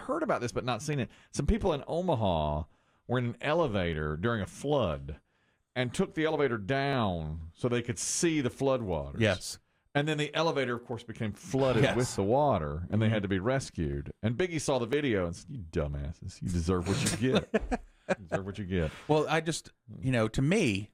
heard about this but not seen it. Some people in Omaha were in an elevator during a flood and took the elevator down so they could see the floodwaters. Yes. And then the elevator, of course, became flooded with the water, and they had to be rescued. And Biggie saw the video and said, "You dumbasses, you deserve what you get. You deserve what you get." Well, I just, to me,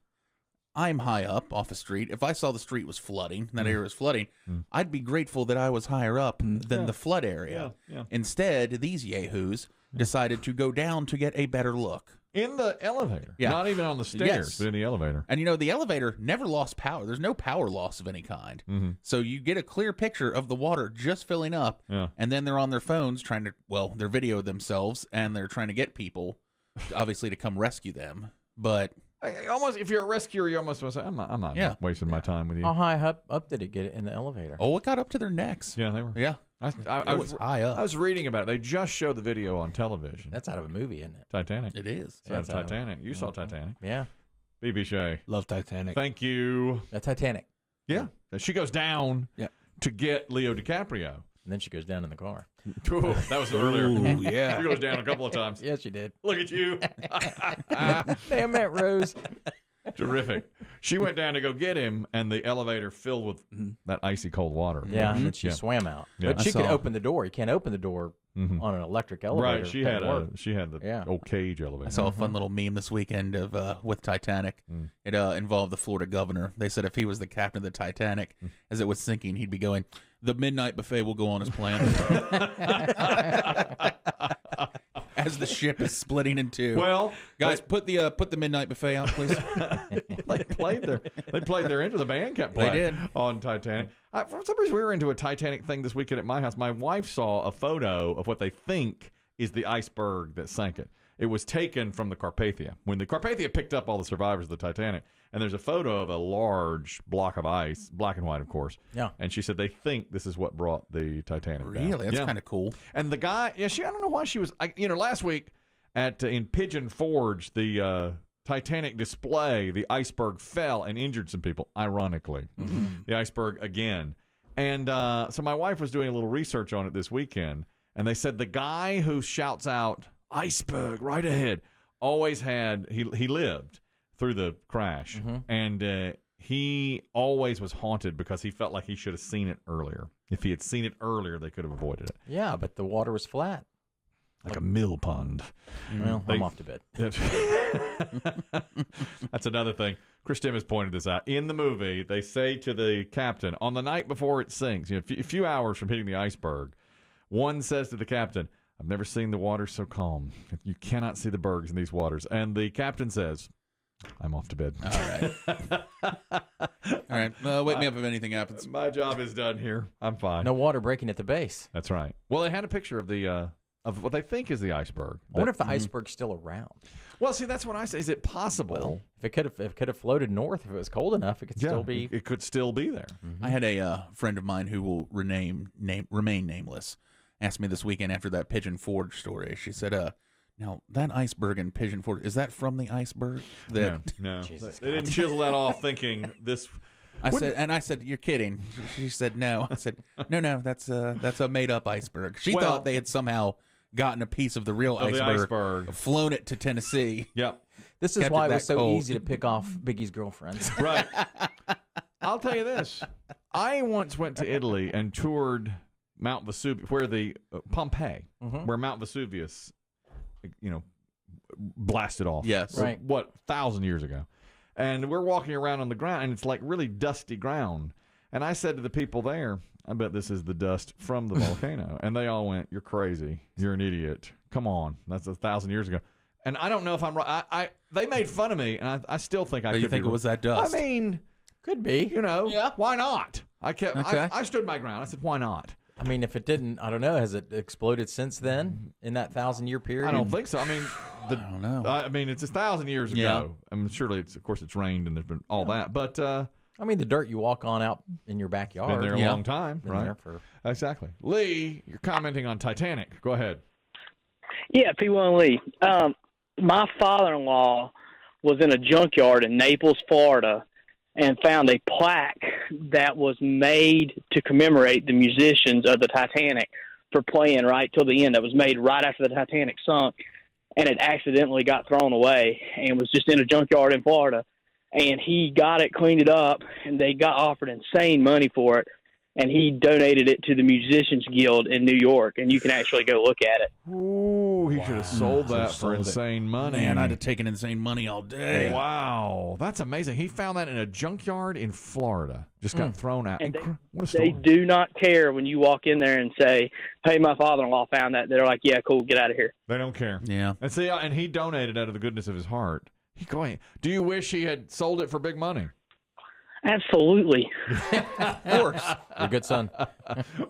I'm high up off a street. If I saw the street was flooding, that area was flooding, I'd be grateful that I was higher up than the flood area. Yeah. Instead, these yahoos decided to go down to get a better look. In the elevator. Yeah. Not even on the stairs, but in the elevator. And, the elevator never lost power. There's no power loss of any kind. So you get a clear picture of the water just filling up, and then they're on their phones trying to, they're videoing themselves, and they're trying to get people, obviously, to come rescue them. But almost, if you're a rescuer, you almost want to say, I'm not wasting my time with you. How high up did it get in the elevator? Oh, it got up to their necks. Yeah, they were. Yeah. I was high up. I was reading about it. They just showed the video on television. That's out of a movie, isn't it? Titanic. It is. Yeah, Titanic. You saw Titanic. Yeah. BB Shea. Love Titanic. Thank you. That's Titanic. Yeah. She goes down Yeah. to get Leo DiCaprio. And then she goes down in the car. Ooh, that was earlier. Ooh, yeah. She goes down a couple of times. Yes, she did. Look at you. Damn that, Rose. Terrific. She went down to go get him, and the elevator filled with that icy cold water. Yeah, and then she swam out. Yeah. But she could open the door. You can't open the door on an electric elevator. Right. She had the old cage elevator. I saw a fun little meme this weekend of with Titanic. It involved the Florida governor. They said if he was the captain of the Titanic, as it was sinking, he'd be going, "The midnight buffet will go on as planned." As the ship is splitting in two. Well, guys, put the midnight buffet out, please. They played their Enter the Band kept playing. They did. On Titanic. For some reason, we were into a Titanic thing this weekend at my house. My wife saw a photo of what they think is the iceberg that sank it. It was taken from the Carpathia. When the Carpathia picked up all the survivors of the Titanic, and there's a photo of a large block of ice, black and white, of course. Yeah. And she said they think this is what brought the Titanic down. Really? That's kind of cool. And the guy, I don't know why she was, last week in Pigeon Forge, the Titanic display, the iceberg fell and injured some people, ironically. The iceberg again. And so my wife was doing a little research on it this weekend, and they said the guy who shouts out, "Iceberg, right ahead," always had, he lived through the crash, and he always was haunted because he felt like he should have seen it earlier. If he had seen it earlier, they could have avoided it. Yeah, but the water was flat. Like a mill pond. Well, I'm off to bed. That's another thing. Chris Tim has pointed this out. In the movie, they say to the captain, on the night before it sinks, a few hours from hitting the iceberg, one says to the captain, "I've never seen the water so calm. You cannot see the bergs in these waters." And the captain says, "I'm off to bed." All right. All right. Wake me up if anything happens. My job is done here. I'm fine. No water breaking at the base. That's right. Well, they had a picture of the of what they think is the iceberg. I wonder if the iceberg's still around. Well, see, that's what I say. Is it possible? Well, if it could have floated north, if it was cold enough, it could still be. It could still be there. I had a friend of mine who will remain nameless asked me this weekend after that Pigeon Forge story. She said, "Now that iceberg in Pigeon Forge, is that from the iceberg?" No. They didn't chisel that off thinking this. I said, "You're kidding." She said, "No." I said, "No, that's a made up iceberg." She thought they had somehow gotten a piece of the real iceberg, flown it to Tennessee. Yep. This is why it was so easy to pick off Biggie's girlfriends. Right. I'll tell you this. I once went to Italy and toured Mount Vesuvius, where the Pompeii, where Mount Vesuvius, blasted off. Yes. Right. 1,000 years ago. And we're walking around on the ground, and it's like really dusty ground. And I said to the people there, "I bet this is the dust from the volcano." And they all went, "You're crazy. You're an idiot. Come on. That's 1,000 years ago." And I don't know if I'm right. They made fun of me, and I still think I could you think be it was that dust? I mean, Could be. Why not? Okay. I stood my ground. I said, why not? I mean, if it didn't, I don't know. Has it exploded since then in that 1,000-year period? I don't think so. I mean, I don't know. I mean, it's 1,000 years ago. Yeah. I mean, surely of course, it's rained and there's been all that, but I mean, the dirt you walk on out in your backyard. been there a long time, Been right? there for... Exactly. Lee, you're commenting on Titanic. Go ahead. Yeah, P1 Lee. My father-in-law was in a junkyard in Naples, Florida, and found a plaque that was made to commemorate the musicians of the Titanic for playing right till the end that was made right after the Titanic sunk, and it accidentally got thrown away and was just in a junkyard in Florida. And he got it, cleaned it up, and they got offered insane money for it. And he donated it to the Musicians Guild in New York, and you can actually go look at it. Ooh, he should have sold that for insane money. Man, I'd have taken insane money all day. Wow, that's amazing. He found that in a junkyard in Florida. Just got thrown out. And What a story. they do not care when you walk in there and say, hey, my father-in-law found that. They're like, yeah, cool, get out of here. They don't care. Yeah. And see, and he donated out of the goodness of his heart. Do you wish he had sold it for big money? Absolutely. Of course. You're a good son.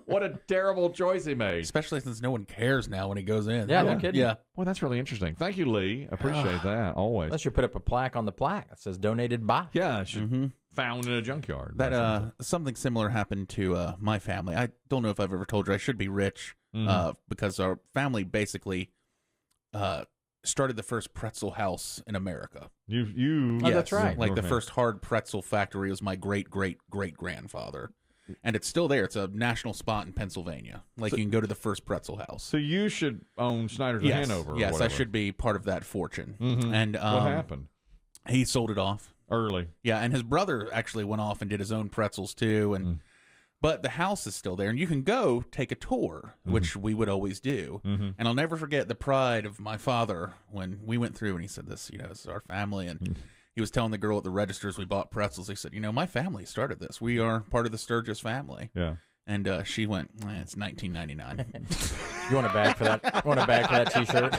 What a terrible choice he made. Especially since no one cares now when he goes in. Yeah, no kidding. Yeah. Well, that's really interesting. Thank you, Lee. Appreciate that, always. Unless you put up a plaque on the plaque that says donated by. Yeah, found in a junkyard. That something similar happened to my family. I don't know if I've ever told you. I should be rich because our family basically started the first pretzel house in America. You Oh, that's right. Like the first hard pretzel factory was my great-great-great-grandfather. And it's still there. It's a national spot in Pennsylvania. Like, you can go to the first pretzel house. So you should own Snyder's of Hanover. Yes, I whatever. should be part of that fortune. And What happened? he sold it off. Early. Yeah, and his brother actually went off and did his own pretzels too. And but the house is still there, and you can go take a tour, which we would always do. And I'll never forget the pride of my father when we went through, and he said, "This, this is our family." And he was telling the girl at the registers we bought pretzels. He said, "My family started this. We are part of the Sturgis family." Yeah. And she went, "It's 1999." You want a bag for that? Want a bag for that T-shirt?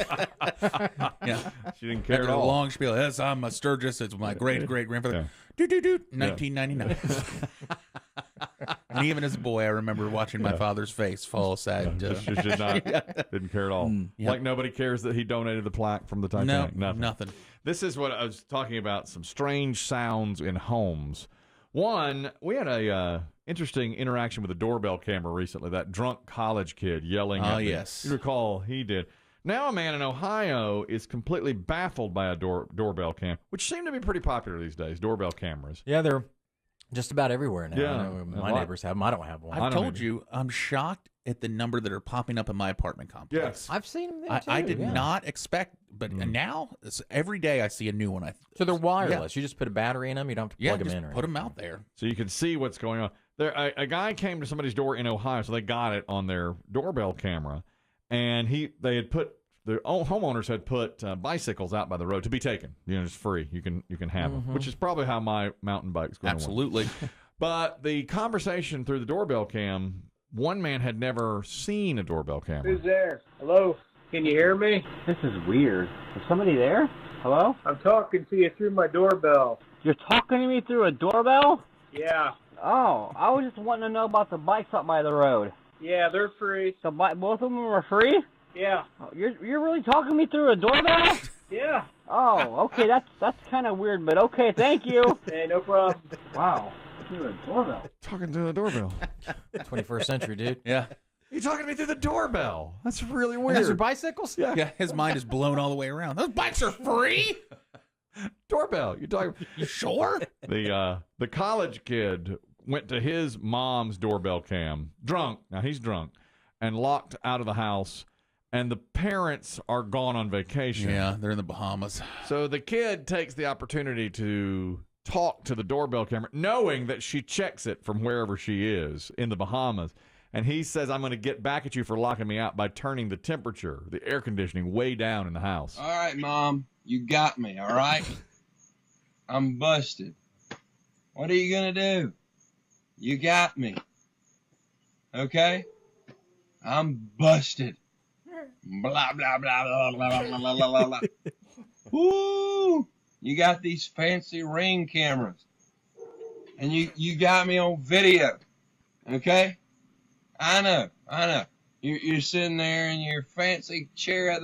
Yeah, She didn't care after at a all. long spiel. Yes, I'm a Sturgis. It's my great grandfather. Yeah. 1999. And even as a boy, I remember watching my father's face fall sad. She should not. Didn't care at all. Like nobody cares that he donated the plaque from the No, Titanic. nothing. This is what I was talking about. Some strange sounds in homes. One, we had a interesting interaction with a doorbell camera recently. That drunk college kid yelling at me. Yes. You recall he did. Now a man in Ohio is completely baffled by a doorbell cam, which seem to be pretty popular these days, doorbell cameras. Yeah, they're just about everywhere now. Yeah. I know my neighbors have them. I don't have one. I've told you, I'm shocked at the number that are popping up in my apartment complex. Yes. I've seen them there, too. I did not expect, but now every day I see a new one. So they're wireless. You just put a battery in them. You don't have to plug them just in. Or put them anything. out there. So you can see what's going on. There, a guy came to somebody's door in Ohio, so they got it on their doorbell camera, and they had put the homeowners had put bicycles out by the road to be taken. It's free. You can have them, which is probably how my mountain bike's going. Absolutely. But the conversation through the doorbell cam, one man had never seen a doorbell camera. Who's there? Hello? Can you hear me? This is weird. Is somebody there? Hello? I'm talking to you through my doorbell. You're talking to me through a doorbell? Yeah. Oh, I was just wanting to know about the bikes up by the road. Yeah, they're free. So both of them are free? Yeah. Oh, you're really talking to me through a doorbell? Yeah. Oh, okay, that's kind of weird, but okay, thank you. Hey, no problem. Wow. Through a doorbell. Talking to the doorbell. 21st century, dude. Yeah. You're talking to me through the doorbell. That's really And those are weird. bicycles? Yeah, his mind is blown all the way around. Those bikes are free? Doorbell. You're talking. You sure? The college kid went to his mom's doorbell cam, drunk. Now he's drunk, and locked out of the house. And the parents are gone on vacation. Yeah, they're in the Bahamas. So the kid takes the opportunity to talk to the doorbell camera, knowing that she checks it from wherever she is in the Bahamas. And he says, I'm going to get back at you for locking me out by turning the temperature, the air conditioning, way down in the house. All right, Mom, you got me, all right? I'm busted. What are you going to do? You got me. Okay? I'm busted. Blah, blah, blah, blah, blah, blah, blah, blah, blah. Woo! You got these fancy Ring cameras. And you got me on video. Okay? I know. You're sitting there in your fancy chair at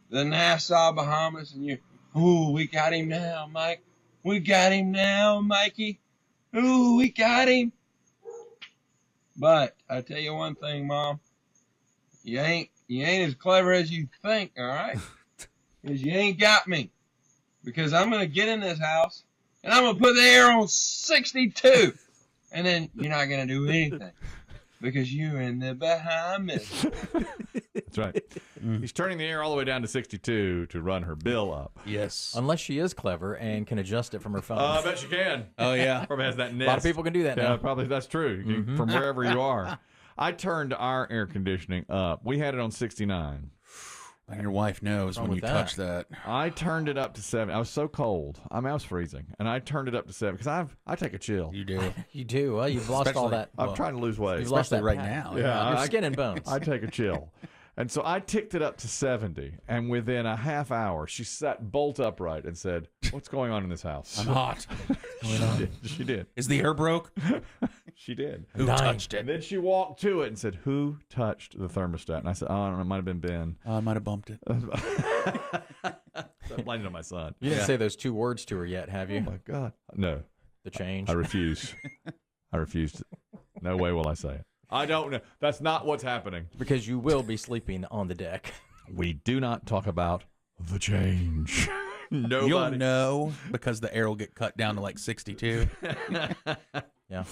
the Nassau, Bahamas, and ooh, we got him now, Mike. We got him now, Mikey. Ooh, we got him. But I tell you one thing, Mom. You ain't as clever as you think, all right? Because you ain't got me. Because I'm going to get in this house, and I'm going to put the air on 62. And then you're not going to do anything. because you're in the Bahamas. That's right. He's turning the air all the way down to 62 to run her bill up. Yes. Unless she is clever and can adjust it from her phone. I bet she can. Oh, yeah. Probably has that a nest. lot of people can do that Yeah, now. probably that's true. You can- From wherever you are. I turned our air conditioning up. We had it on 69. And your wife knows when you with that? touch that. I turned it up to 7. I was so cold. I mean, I was freezing. And I turned it up to 7 because I take a chill. You do. You do. Well, you've lost all Especially- that. I'm trying to lose weight. You've lost Especially that right pat. now. Yeah, Your I- skin and bones. I take a chill. And so I ticked it up to 70. And within a half hour, she sat bolt upright and said, "What's going on in this house?" I'm hot. She did. Is the air broke? She did. Who Dying. touched And it? then she walked to it and said, "Who touched the thermostat?" And I said, "Oh, I don't know. It might have been Ben." I might have bumped it. I blamed it on my son. You didn't say those 2 words to her yet, have Oh, you? my God. No, The change. I refuse. I refuse. No way will I say it. I don't know. That's not what's happening. Because you will be sleeping on the deck. We do not talk about the change. Nobody. You'll know because the air will get cut down to like 62. Yeah.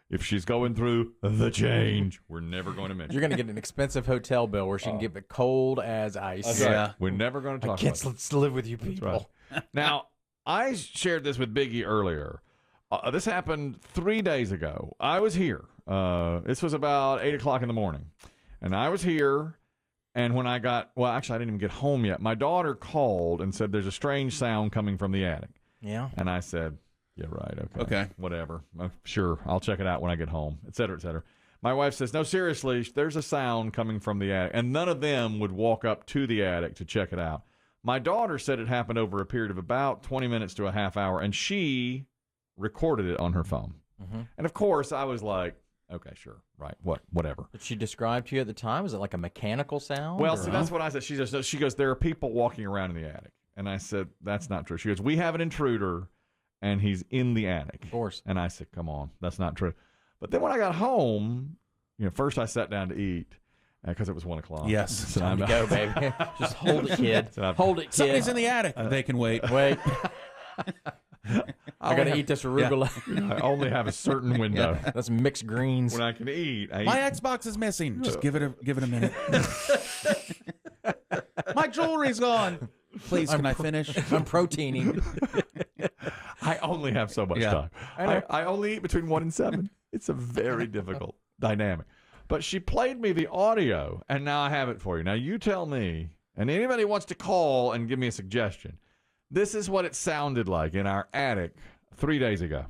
If she's going through the change, we're never going to mention You're going to get an expensive hotel bill where she can get it cold as ice. That's Yeah. right. We're never going to I talk can't about it. live with you people. Right. Now, I shared this with Biggie earlier. This happened 3 days ago. I was here. This was about 8 o'clock in the morning. And I was here, and when I got, well, actually, I didn't even get home yet. My daughter called and said, "There's a strange sound coming from the attic." Yeah. And I said, "Yeah, right, okay. Okay. Whatever. Sure, I'll check it out when I get home," et cetera, et cetera. My wife says, "No, seriously, there's a sound coming from the attic." And none of them would walk up to the attic to check it out. My daughter said it happened over a period of about 20 minutes to a half hour, and she recorded it on her phone. Mm-hmm. And, of course, I was like, okay, sure, right, whatever. Did she describe to you at the time? Was it like a mechanical sound? Well, or- see, that's what I said. She goes, "There are people walking around in the attic." And I said, "That's not true." She goes, "We have an intruder, and he's in the attic." Of course. And I said, "Come on, that's not true." But then when I got home, first I sat down to eat because it was 1 o'clock. Yes. So Time to go, baby. Just hold it, kid. Hold it, kid. Somebody's in the attic. They can wait. Wait. I got to eat this arugula. I only have a certain window That's mixed greens. when I can eat. I My eat. Xbox is missing. Just give it a minute. My jewelry's gone. Please, can I finish? I'm proteining. I only have so much Yeah. time. I know. I only eat between 1 and 7. It's a very difficult dynamic. But she played me the audio, and now I have it for you. Now you tell me, and anybody wants to call and give me a suggestion. This is what it sounded like in our attic 3 days ago.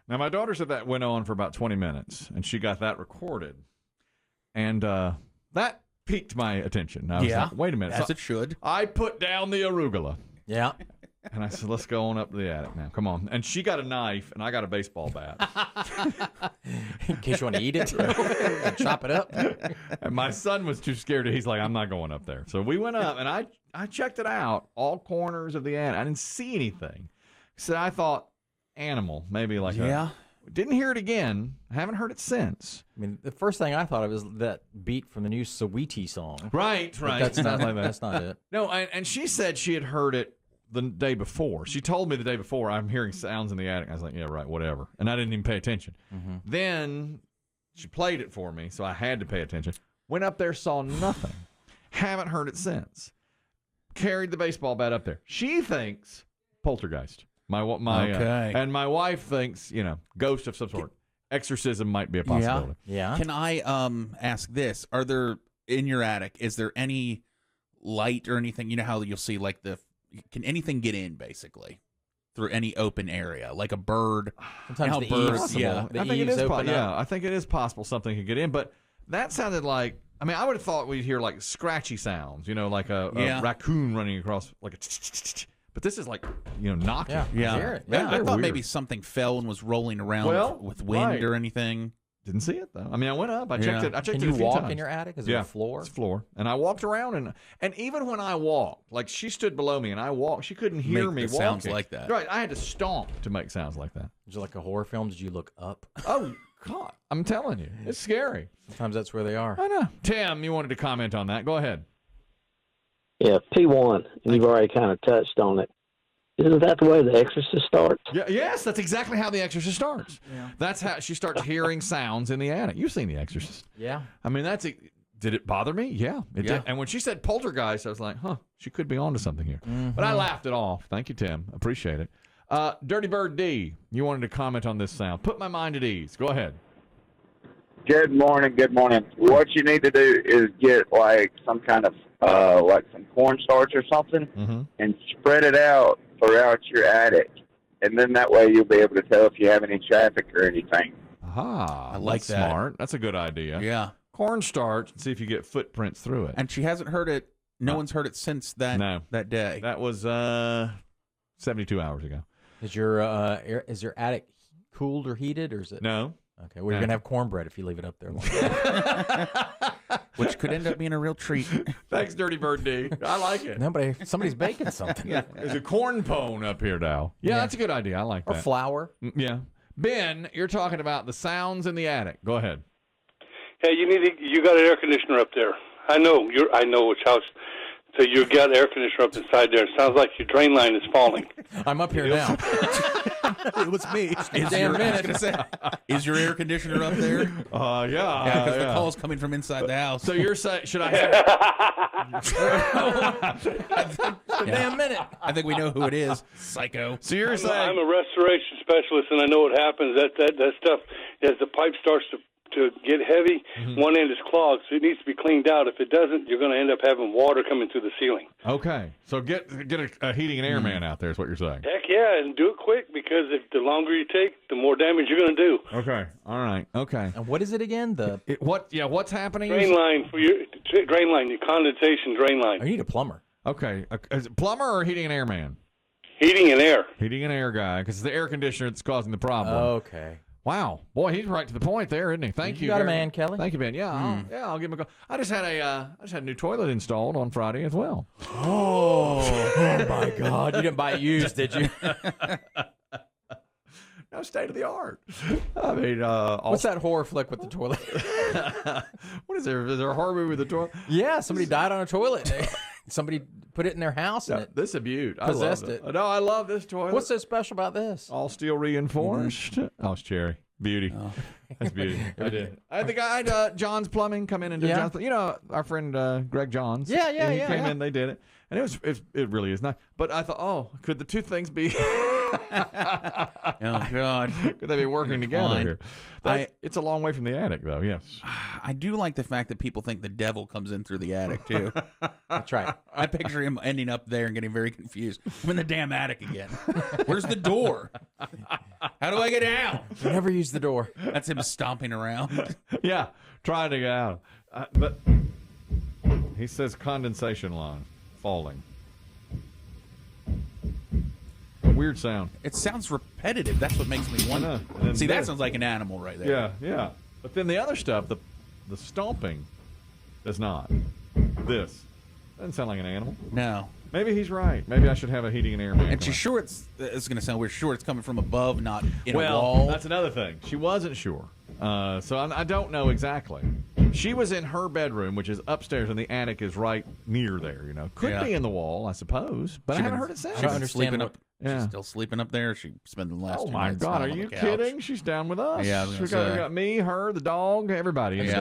Now, my daughter said that went on for about 20 minutes, and she got that recorded. And that piqued my attention. Now, I was like, wait a minute. As So it should. I put down the arugula, Yeah. and I said, "Let's go on up to the attic now. Come on." And she got a knife, and I got a baseball bat. In case you want to eat it. Chop it up. And my son was too scared. He's like, "I'm not going up there." So we went up, and I checked it out, all corners of the attic. I didn't see anything. So I thought, animal, maybe like Yeah. Didn't hear it again. Haven't heard it since. I mean, the first thing I thought of was that beat from the new Saweetie song. Right, But that's not like that. That's not it. No, and she said she had heard it the day before. She told me the day before, "I'm hearing sounds in the attic." I was like, "Yeah, right, whatever." And I didn't even pay attention. Mm-hmm. Then she played it for me, so I had to pay attention. Went up there, saw nothing. Haven't heard it since. Carried the baseball bat up there. She thinks poltergeist. Okay. And my wife thinks, ghost of some sort. Exorcism might be a possibility. Yeah. Can I ask this? Are there in your attic? Is there any light or anything? You know how you'll see like can anything get in basically through any open area, like a bird? Sometimes how the birds- eaves, yeah. the I think it eaves is open yeah, up. I think it is possible something could get in, but that sounded like, I would have thought we'd hear like scratchy sounds, like a Yeah. raccoon running across, like a But this is like, knocking. Yeah. Hear it. Yeah. I thought weird. maybe something fell and was rolling around with wind right. or anything. Didn't see it though. I mean, I went up. I checked it. I checked Can it you a few walk times. in your attic? Is there a floor? It's floor. And I walked around, and even when I walked, like she stood below me, and I walked, she couldn't hear Make me the walking. sounds like that. Right. I had to stomp to make sounds like that. Is it like a horror film? Did you look up? Oh God! I'm telling you, it's scary. Sometimes that's where they are. I know. Tim, you wanted to comment on that? Go ahead. Yeah, P1, and you've already kind of touched on it. Isn't that the way The Exorcist starts? Yeah, yes, that's exactly how The Exorcist starts. Yeah. That's how she starts hearing sounds in the attic. You've seen The Exorcist. Yeah. I mean, did it bother me? Yeah, it did. And when she said poltergeist, I was like, she could be onto something here. Mm-hmm. But I laughed it off. Thank you, Tim. Appreciate it. Dirty Bird D, you wanted to comment on this sound. Put my mind at ease. Go ahead. Good morning. Good morning. What you need to do is get like some kind of like some cornstarch or something, and spread it out throughout your attic, and then that way you'll be able to tell if you have any traffic or anything. Aha, I like that. Smart. That's a good idea. Yeah. Cornstarch, and see if you get footprints through it. And she hasn't heard it. No one's heard it since that day. That was 72 hours ago. Is your attic cooled or heated, or is it? No. Okay, well, you're gonna have cornbread if you leave it up there long. Which could end up being a real treat. Thanks, Dirty Bird D. I like it. Somebody's baking something. Yeah, there's a corn pone up here now. Yeah, that's a good idea. I like that. Or flour. Yeah. Ben, you're talking about the sounds in the attic. Go ahead. Hey, you got an air conditioner up there. I know which house. So you got air conditioner up inside there. It sounds like your drain line is falling. I'm up here now. It was me. Is your air conditioner up there? Yeah. Yeah, because the call's coming from inside the house. So you're saying, should I have... Damn minute. I think we know who it is. Psycho. So you're saying... I'm a restoration specialist, and I know what happens. That stuff, as the pipe starts to get heavy, one end is clogged, so it needs to be cleaned out. If it doesn't, you're going to end up having water coming through the ceiling. Okay. So get a heating and air man out there is what you're saying. Heck yeah, and do it quick, because if the longer you take, the more damage you're going to do. Okay. All right. Okay. And what is it again? What's happening? Drain line, your condensation drain line. I need a plumber. Okay. Is it plumber or heating and air man? Heating and air. Heating and air guy, because it's the air conditioner that's causing the problem. Okay. Wow, boy, he's right to the point there, isn't he? Thank you. You got a man, Kelly. Thank you, Ben. Yeah, I'll give him a call. I just had a new toilet installed on Friday as well. Oh my God! You didn't buy it used, did you? No, state of the art. I mean, what's that horror flick with the toilet? What is there? Is there a horror movie with the toilet? Yeah, somebody died on a toilet. Somebody put it in their house and this is a beaut. Possessed I love it. No, I love this toilet. What's so special about this? All steel reinforced. Oh, it's cherry. Beauty. Oh. That's beauty. I did. I think I had John's Plumbing come in and do John's. Our friend Greg Johns. Yeah. He came in. They did it, and it really is nice. But I thought, could the two things be? Oh God, could they be working together here? It's a long way from the attic, though. Yes, I do like the fact that people think the devil comes in through the attic too. That's right. I picture him ending up there and getting very confused. I'm in the damn attic again. Where's the door? How do I get out? You never use the door. That's him stomping around. Yeah, trying to get out. But he says condensation line falling. Weird sound. It sounds repetitive. That's what makes me wonder. See, that sounds like an animal right there. Yeah. But then the other stuff, the stomping, does not. This doesn't sound like an animal. No. Maybe he's right. Maybe I should have a heating and air man. And she's sure it's going to sound weird. Sure, it's coming from above, not in a wall. That's another thing. She wasn't sure. So I don't know exactly. She was in her bedroom, which is upstairs, and the attic is right near there. Could be in the wall, I suppose, but I haven't heard it sound. She's still sleeping up there. She spent the last. Oh my God! Are you kidding? She's down with us. Yeah, we got me, her, the dog, everybody. Yeah.